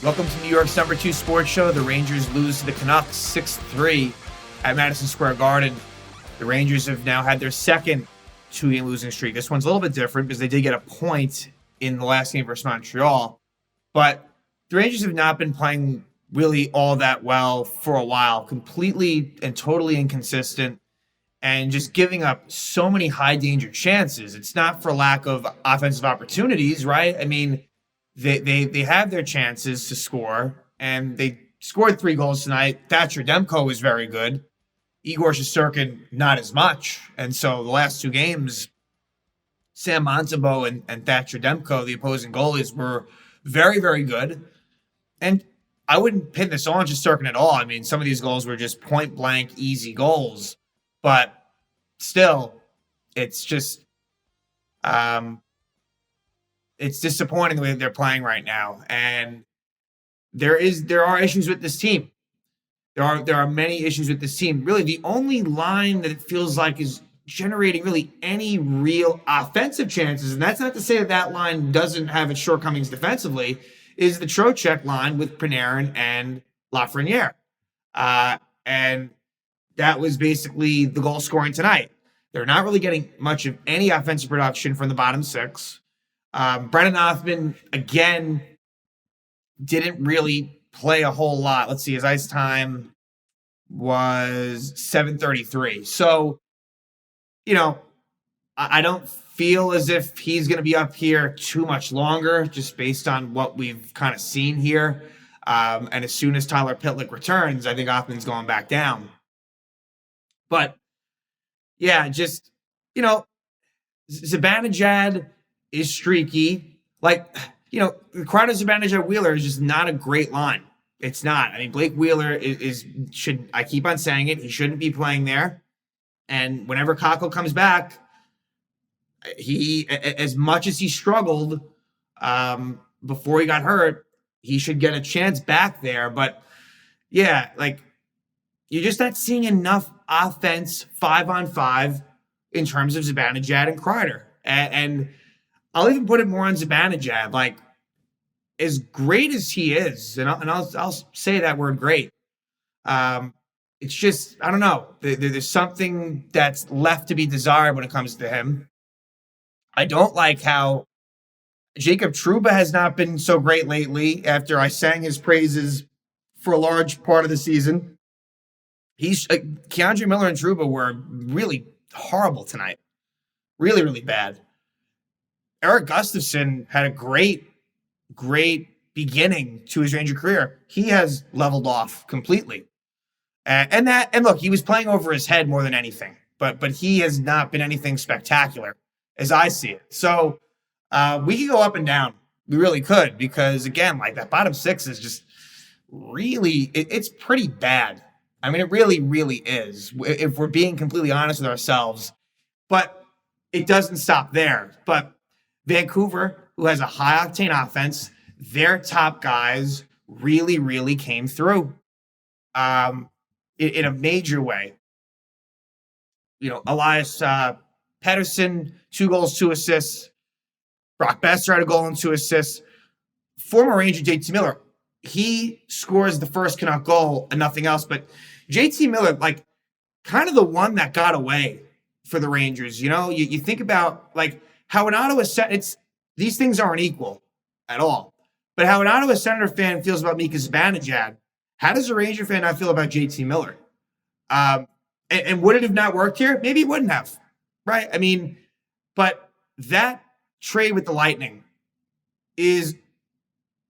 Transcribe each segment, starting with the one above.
Welcome to New York's number 2 sports show. The Rangers lose to the Canucks 6-3 at Madison Square Garden. The Rangers have now had their second 2-game losing streak. This one's a little bit different because they did get a point in the last game versus Montreal. But the Rangers have not been playing really all that well for a while. Completely and totally inconsistent and just giving up so many high danger chances. It's not for lack of offensive opportunities, right? I mean, They have their chances to score, and they scored 3 goals tonight. Thatcher Demko was very good. Igor Shesterkin, not as much. And so the last 2 games, Sam Montembeault and Thatcher Demko, the opposing goalies, were very, very good. And I wouldn't pin this on Shesterkin at all. I mean, some of these goals were just point-blank, easy goals. But still, it's just... it's disappointing the way they're playing right now. And there are issues with this team. There are many issues with this team. Really, the only line that it feels like is generating really any real offensive chances, and that's not to say that line doesn't have its shortcomings defensively, is the Trocheck line with Panarin and Lafreniere. And that was basically the goal scoring tonight. They're not really getting much of any offensive production from the bottom 6. Brennan Othmann, again, didn't really play a whole lot. Let's see, his ice time was 7:33. So, I don't feel as if he's going to be up here too much longer, just based on what we've kind of seen here. And as soon as Tyler Pitlick returns, I think Othmann's going back down. But, yeah, just, Zibanejad is streaky. Kreider, Zibanejad, Wheeler is just not a great line. It's not. I mean, Blake Wheeler should, I keep on saying it, he shouldn't be playing there. And whenever Kakko comes back, he, as much as he struggled before he got hurt, he should get a chance back there. But yeah, you're just not seeing enough offense 5-on-5 in terms of Zibanejad and Kreider. And I'll even put it more on Zibanejad. As great as he is, and I'll say that word great. It's just, I don't know. There's something that's left to be desired when it comes to him. I don't like how Jacob Trouba has not been so great lately after I sang his praises for a large part of the season. Keandre Miller and Trouba were really horrible tonight. Really, really bad. Eric Gustafsson had a great beginning to his Ranger career. He has leveled off completely. And look, he was playing over his head more than anything, but he has not been anything spectacular as I see it. So we could go up and down. We really could, because again, that bottom 6 is just really, it's pretty bad. I mean, it really, really is, if we're being completely honest with ourselves. But it doesn't stop there. But Vancouver, who has a high-octane offense, their top guys really, really came through in a major way. Elias Pettersson, 2 goals, 2 assists. Brock Besser had a goal and 2 assists. Former Ranger JT Miller, he scores the first Canuck goal and nothing else. But JT Miller, kind of the one that got away for the Rangers. You think about, how an Ottawa these things aren't equal at all. But how an Ottawa Senator fan feels about Mika Zibanejad, how does a Ranger fan not feel about JT Miller? And would it have not worked here? Maybe it wouldn't have, right? I mean, but that trade with the Lightning is,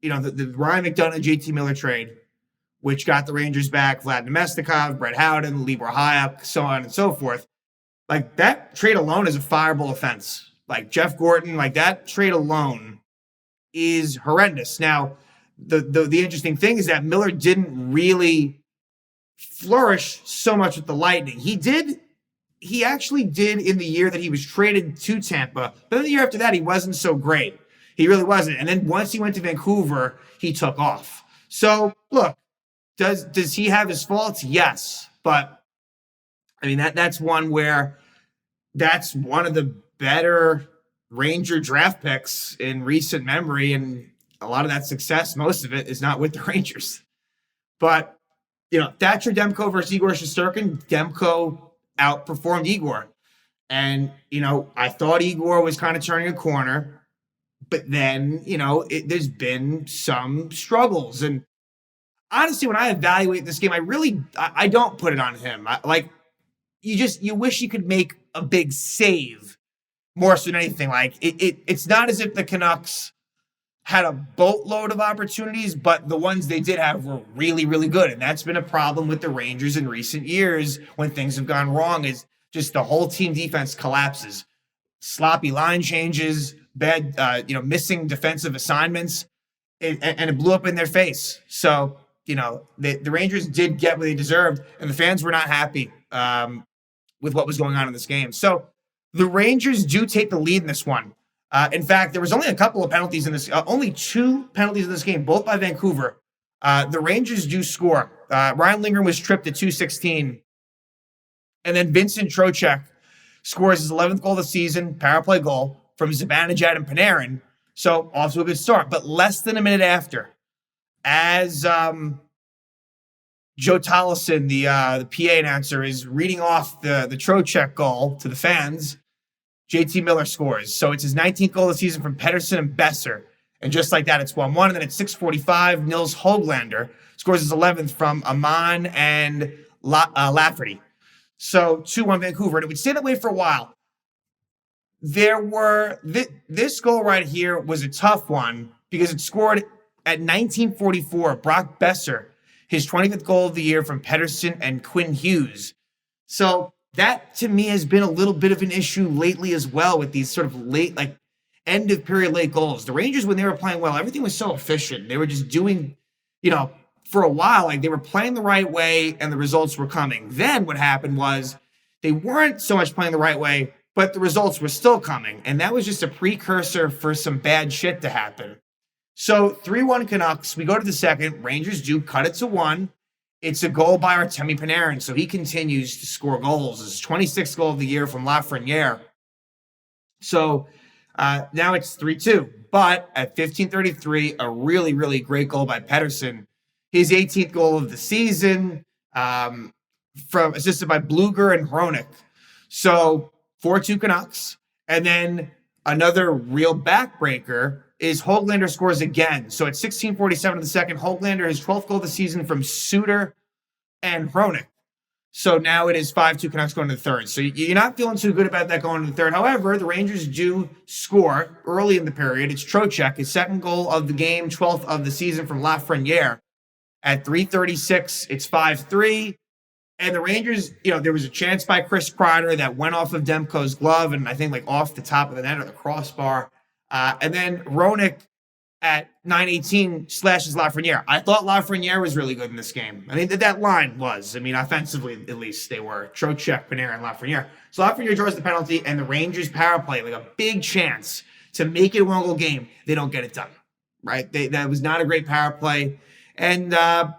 the Ryan McDonough, JT Miller trade, which got the Rangers back Vlad Nemestikov, Brett Howden, Libor Hayek, so on and so forth. That trade alone is a fireable offense. Jeff Gorton, that trade alone is horrendous. Now, the interesting thing is that Miller didn't really flourish so much with the Lightning. He actually did in the year that he was traded to Tampa, but then the year after that, he wasn't so great. He really wasn't. And then once he went to Vancouver, he took off. So, look, does he have his faults? Yes. But, I mean, that's one where that's one of the better Ranger draft picks in recent memory, and a lot of that success, most of it, is not with the Rangers. But, Thatcher Demko versus Igor Shesterkin, Demko outperformed Igor. And, I thought Igor was kind of turning a corner. But then, there's been some struggles. And honestly, when I evaluate this game, I don't put it on him. You wish you could make a big save more so than anything. It's not as if the Canucks had a boatload of opportunities, but the ones they did have were really, really good. And that's been a problem with the Rangers in recent years when things have gone wrong, is just the whole team defense collapses. Sloppy line changes, bad, missing defensive assignments, and it blew up in their face. So, the Rangers did get what they deserved, and the fans were not happy with what was going on in this game. So the Rangers do take the lead in this one. In fact, there was only a couple of penalties in this, only 2 penalties in this game, both by Vancouver. The Rangers do score. Ryan Lindgren was tripped at 2:16. And then Vincent Trocheck scores his 11th goal of the season, power play goal, from Zibanejad and Panarin. So off to a good start. But less than a minute after, as Joe Tollison, the PA announcer, is reading off the Trocheck goal to the fans, JT Miller scores. So it's his 19th goal of the season from Pettersson and Besser. And just like that, it's 1-1. And then at 6:45, Nils Höglander scores his 11th from Amon and Lafferty. So 2-1 Vancouver. And it would stay that way for a while. This goal right here was a tough one because it scored at 19:44. Brock Besser, his 25th goal of the year from Pettersson and Quinn Hughes. So that, to me, has been a little bit of an issue lately as well with these sort of late, end of period late goals. The Rangers, when they were playing well, everything was so efficient. They were just doing, for a while, they were playing the right way and the results were coming. Then what happened was they weren't so much playing the right way, but the results were still coming. And that was just a precursor for some bad shit to happen. So 3-1 Canucks. We go to the second. Rangers do cut it to 1. It's a goal by Artemi Panarin, so he continues to score goals. His 26th goal of the year from Lafreniere. So now it's 3-2. But at 15:33, a really, really great goal by Pettersson. His 18th goal of the season, assisted by Bluger and Hronek. So 4-2 Canucks. And then another real backbreaker is Höglander scores again. So at 16:47 of the second, Höglander, his 12th goal of the season from Suter and Hronek. So now it is 5-2 Canucks going to the third. So you're not feeling too good about that going to the third. However, the Rangers do score early in the period. It's Trocheck, his 2nd goal of the game, 12th of the season from Lafreniere. At 3:36, it's 5-3. And the Rangers, there was a chance by Chris Kreider that went off of Demko's glove and I think off the top of the net or the crossbar. And then Hronek at 9:18 slashes Lafreniere. I thought Lafreniere was really good in this game. I mean, that line was. Offensively, at least they were. Trocheck, Panarin, Lafreniere. So Lafreniere draws the penalty, and the Rangers power play, a big chance to make it a one-goal game. They don't get it done, right? That was not a great power play. And then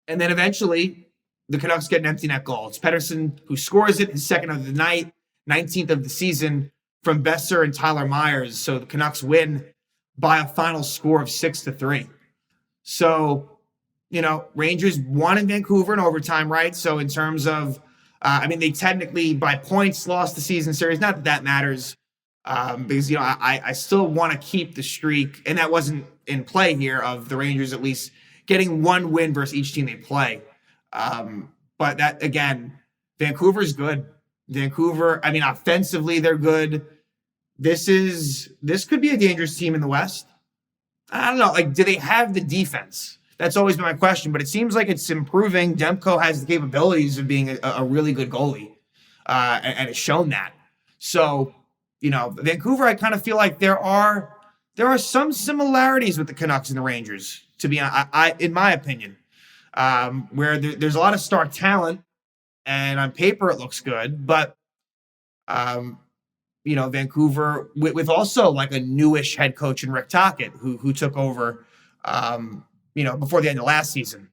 eventually, the Canucks get an empty net goal. It's Pettersson who scores it, his 2nd of the night, 19th of the season, from Besser and Tyler Myers. So the Canucks win by a final score of 6-3. So, Rangers won in Vancouver in overtime, right? So in terms of, they technically by points lost the season series. Not that matters because, I still want to keep the streak, and that wasn't in play here, of the Rangers at least getting 1 win versus each team they play. But that, again, Vancouver's good. Vancouver, offensively, they're good. This could be a dangerous team in the West. I don't know. Do they have the defense? That's always been my question, but it seems like it's improving. Demko has the capabilities of being a really good goalie, and has shown that. So, Vancouver, I kind of feel like there are some similarities with the Canucks and the Rangers, to be honest, in my opinion, where there's a lot of star talent, and on paper it looks good, but Vancouver with also a newish head coach in Rick Tocchet, who took over, before the end of last season.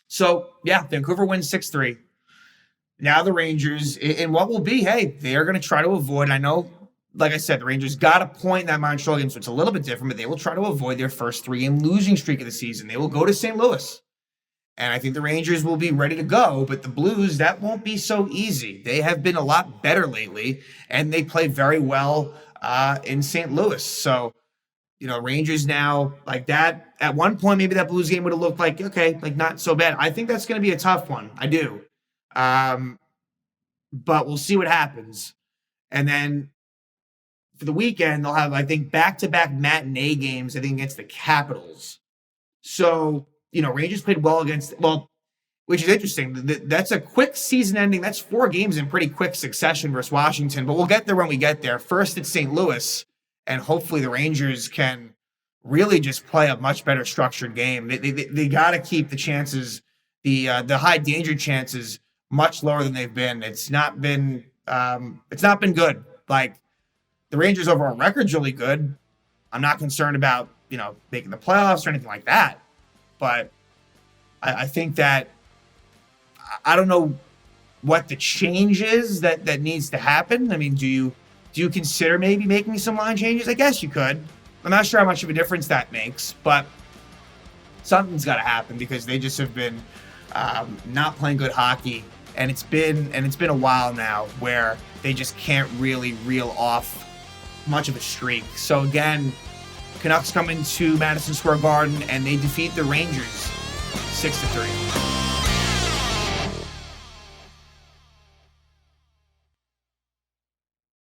So yeah, Vancouver wins 6-3. Now the Rangers, in what will be, hey, they're going to try to avoid. I know like I said, the Rangers got a point in that Montreal game, so it's a little bit different, but they will try to avoid their first 3-game losing streak of the season. They will go to St. Louis. And I think the Rangers will be ready to go, but the Blues, that won't be so easy. They have been a lot better lately, and they play very well in St. Louis. So, Rangers now, like that, at one point, maybe that Blues game would have looked like, okay, like not so bad. I think that's going to be a tough one. I do. But we'll see what happens. And then for the weekend, they'll have, I think, back-to-back matinee games, I think, against the Capitals. So, Rangers played well which is interesting. That's a quick season ending. That's 4 games in pretty quick succession versus Washington, but we'll get there when we get there. First, it's St. Louis, and hopefully the Rangers can really just play a much better structured game. They got to keep the chances, the high danger chances, much lower than they've been. It's not been good. Like, the Rangers' overall record's really good. I'm not concerned about, making the playoffs or anything like that. But I think that I don't know what the change is that needs to happen. I mean, do you consider maybe making some line changes? I guess you could. I'm not sure how much of a difference that makes, but something's got to happen because they just have been not playing good hockey, and it's been a while now where they just can't really reel off much of a streak. So again, Canucks come into Madison Square Garden and they defeat the Rangers 6-3.